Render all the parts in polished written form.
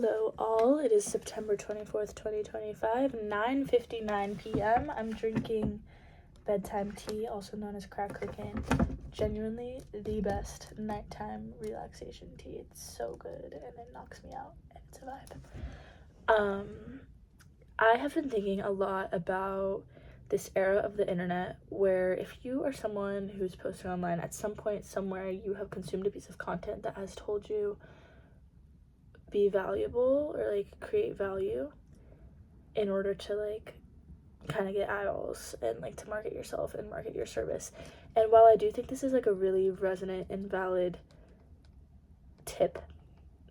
Hello all, it is September 24th, 2025, 9:59 p.m. I'm drinking bedtime tea, also known as crack cocaine. Genuinely the best nighttime relaxation tea. It's so good and it knocks me out and it's a vibe. I have been thinking a lot about this era of the internet where if you are someone who's posting online, at some point somewhere you have consumed a piece of content that has told you be valuable or like create value in order to like kind of get eyeballs and like to market yourself and market your service. And while I do think this is like a really resonant and valid tip,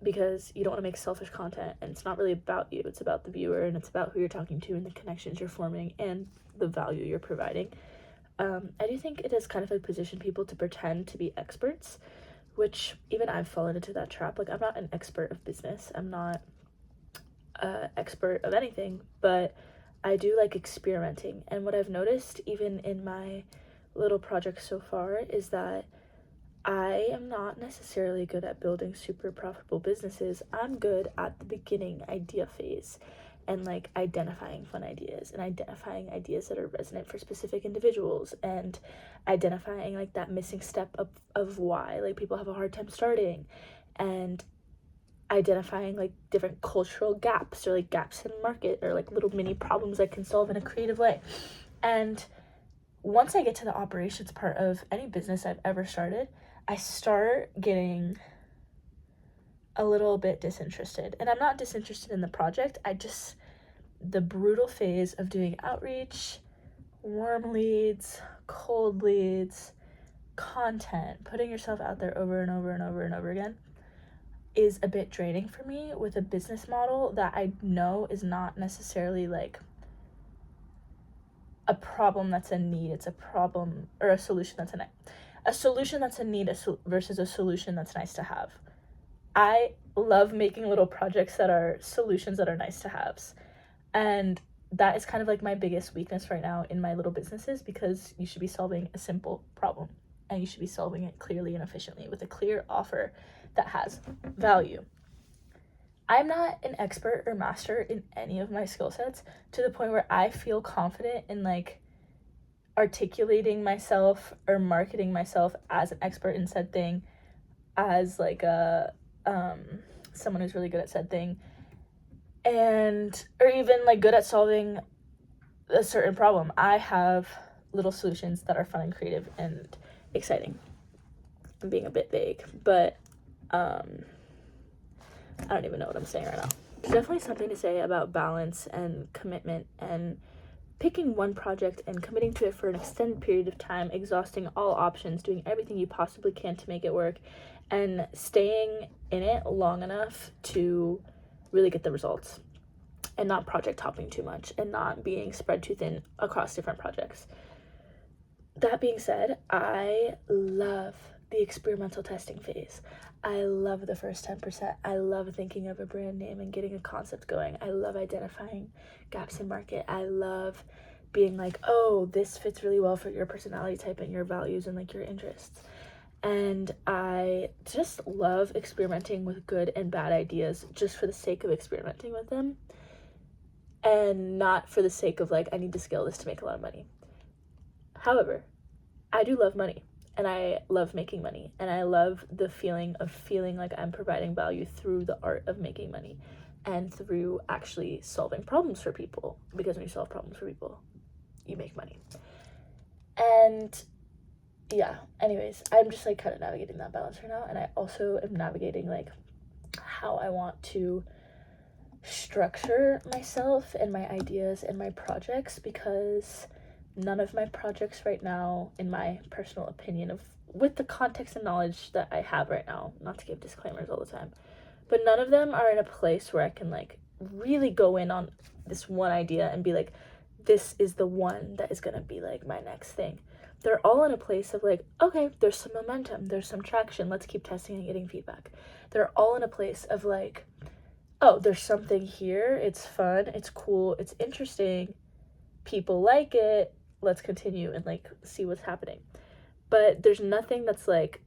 because you don't want to make selfish content and it's not really about you, it's about the viewer and it's about who you're talking to and the connections you're forming and the value you're providing, I do think it has kind of like positioned people to pretend to be experts, which even I've fallen into that trap. Like, I'm not an expert of business, I'm not an expert of anything, but I do like experimenting. And what I've noticed even in my little projects so far is that I am not necessarily good at building super profitable businesses. I'm good at the beginning idea phase and like identifying fun ideas and identifying ideas that are resonant for specific individuals and identifying like that missing step of why like people have a hard time starting, and identifying like different cultural gaps or like gaps in market or like little mini problems I can solve in a creative way. And once I get to the operations part of any business I've ever started, I start getting a little bit disinterested. And I'm not disinterested in the project, the brutal phase of doing outreach, warm leads, cold leads, content, putting yourself out there over and over and over and over again is a bit draining for me with a business model that I know is not necessarily like a problem that's a need. It's a problem or a solution that's a solution that's a need versus a solution that's nice to have. I love making little projects that are solutions that are nice to haves. And that is kind of like my biggest weakness right now in my little businesses, because you should be solving a simple problem and you should be solving it clearly and efficiently with a clear offer that has value. I'm not an expert or master in any of my skill sets to the point where I feel confident in like articulating myself or marketing myself as an expert in said thing, as like a someone who's really good at said thing, and or even like good at solving a certain problem. I have little solutions that are fun and creative and exciting. I'm being a bit vague, but I don't even know what I'm saying right now. There's definitely something to say about balance and commitment and picking one project and committing to it for an extended period of time, exhausting all options, doing everything you possibly can to make it work, and staying in it long enough to really get the results and not project hopping too much and not being spread too thin across different projects. That being said, I love the experimental testing phase. I love the first 10%. I love thinking of a brand name and getting a concept going. I love identifying gaps in market. I love being like, oh, this fits really well for your personality type and your values and like your interests. And I just love experimenting with good and bad ideas just for the sake of experimenting with them, and not for the sake of like, I need to scale this to make a lot of money. However, I do love money and I love making money, and I love the feeling of feeling like I'm providing value through the art of making money and through actually solving problems for people, because when you solve problems for people, you make money. And yeah, anyways, I'm just like kind of navigating that balance right now, and I also am navigating like how I want to structure myself and my ideas and my projects, because none of my projects right now, in my personal opinion, of with the context and knowledge that I have right now, not to give disclaimers all the time, but none of them are in a place where I can like really go in on this one idea and be like, this is the one that is gonna be like my next thing. They're all in a place of like, okay, there's some momentum, there's some traction, let's keep testing and getting feedback. They're all in a place of like, oh, there's something here, it's fun, it's cool, it's interesting, people like it, let's continue and like see what's happening. But there's nothing that's like,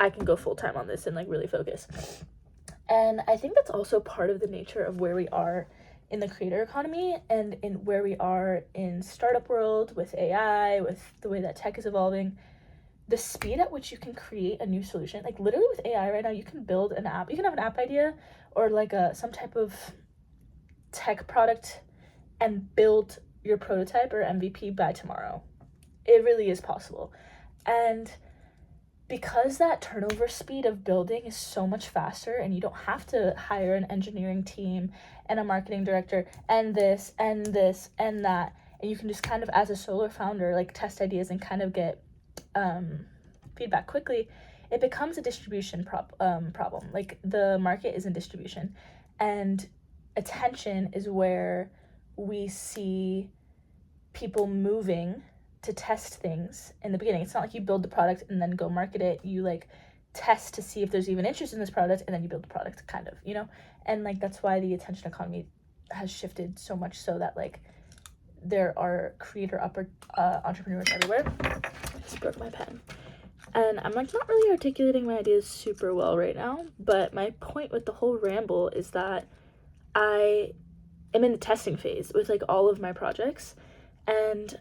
I can go full time on this and like really focus. And I think that's also part of the nature of where we are in the creator economy and in where we are in startup world with AI, with the way that tech is evolving. The speed at which you can create a new solution, like literally with AI right now, you can build an app. You can have an app idea or like some type of tech product and build your prototype or MVP by tomorrow. It really is possible. And because that turnover speed of building is so much faster and you don't have to hire an engineering team and a marketing director and this and this and that, and you can just kind of, as a solo founder, like test ideas and kind of get feedback quickly, it becomes a distribution problem. Like the market is in distribution, and attention is where we see people moving to test things in the beginning. It's not like you build the product and then go market it. You like test to see if there's even interest in this product, and then you build the product, kind of, you know? And like that's why the attention economy has shifted so much, so that like there are creator entrepreneurs everywhere. I just broke my pen. And I'm like not really articulating my ideas super well right now, but my point with the whole ramble is that I am in the testing phase with like all of my projects, and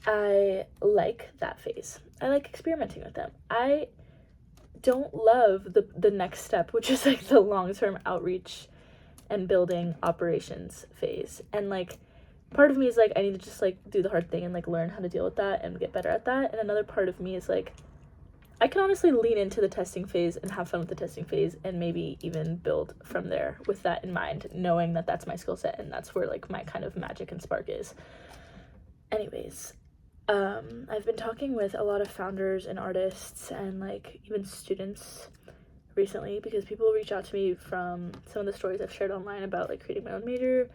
I like that phase. I like experimenting with them. I don't love the next step, which is like the long-term outreach and building operations phase. And like part of me is like I need to just like do the hard thing and like learn how to deal with that and get better at that. And another part of me is like I can honestly lean into the testing phase and have fun with the testing phase and maybe even build from there with that in mind, knowing that that's my skill set and that's where like my kind of magic and spark is. Anyways, I've been talking with a lot of founders and artists and like even students recently, because people reach out to me from some of the stories I've shared online about like creating my own major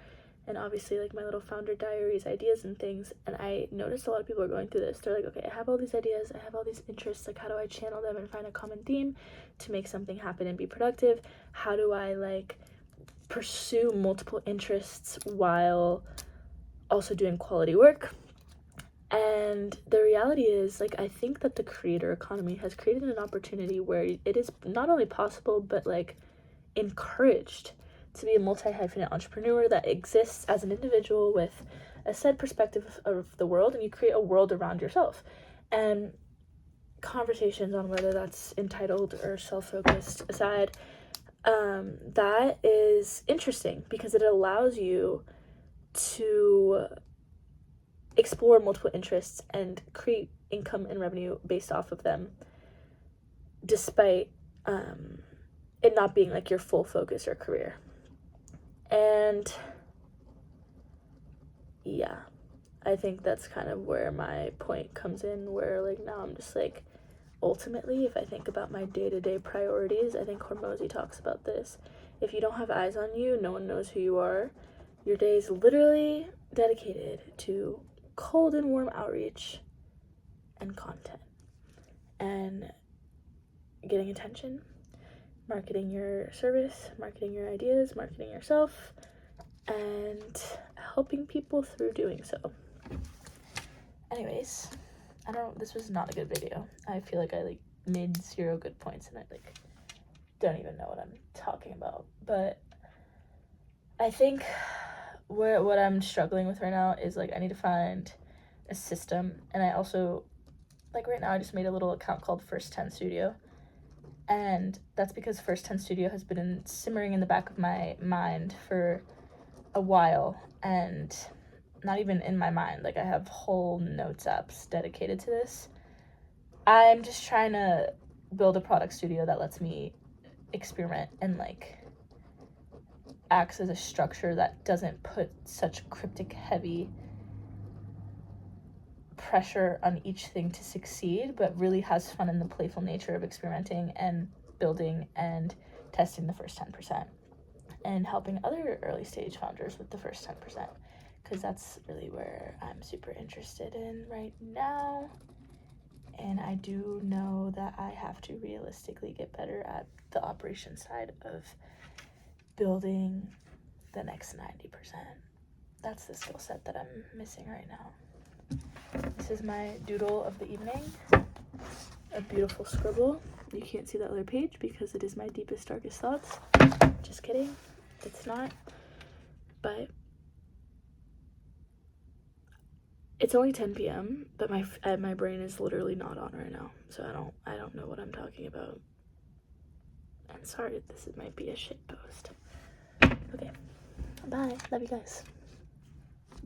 and obviously like my little founder diaries ideas and things. And I noticed a lot of people are going through this. They're like, okay, I have all these ideas, I have all these interests, like how do I channel them and find a common theme to make something happen and be productive? How do I like pursue multiple interests while also doing quality work? And the reality is, like, I think that the creator economy has created an opportunity where it is not only possible but like encouraged to be a multi-hyphenate entrepreneur that exists as an individual with a set perspective of the world, and you create a world around yourself. And conversations on whether that's entitled or self-focused aside, that is interesting because it allows you to explore multiple interests and create income and revenue based off of them, despite it not being like your full focus or career. And yeah, I think that's kind of where my point comes in, where like now I'm just like, ultimately, if I think about my day-to-day priorities, I think Hormozy talks about this. If you don't have eyes on you, no one knows who you are. Your day is literally dedicated to cold and warm outreach and content and getting attention, marketing your service, marketing your ideas, marketing yourself, and helping people through doing so. Anyways, this was not a good video. I feel like I like made 0 good points and I like don't even know what I'm talking about. But I think what I'm struggling with right now is like I need to find a system. And I also like right now I just made a little account called First 10 Studio, and that's because First 10 Studio has been simmering in the back of my mind for a while, and not even in my mind, like I have whole notes apps dedicated to this. I'm just trying to build a product studio that lets me experiment and like acts as a structure that doesn't put such cryptic heavy pressure on each thing to succeed, but really has fun in the playful nature of experimenting and building and testing the first 10% and helping other early stage founders with the first 10%, because that's really where I'm super interested in right now. And I do know that I have to realistically get better at the operation side of building the next 90%. That's the skill set that I'm missing right now. This is my doodle of the evening, a beautiful scribble. you can't see the other page because it is my deepest, darkest thoughts. Just kidding. It's not. But it's only 10 p.m. but my brain is literally not on right now, so I don't know what I'm talking about. And sorry, this might be a shit post. Okay, bye. Love you guys.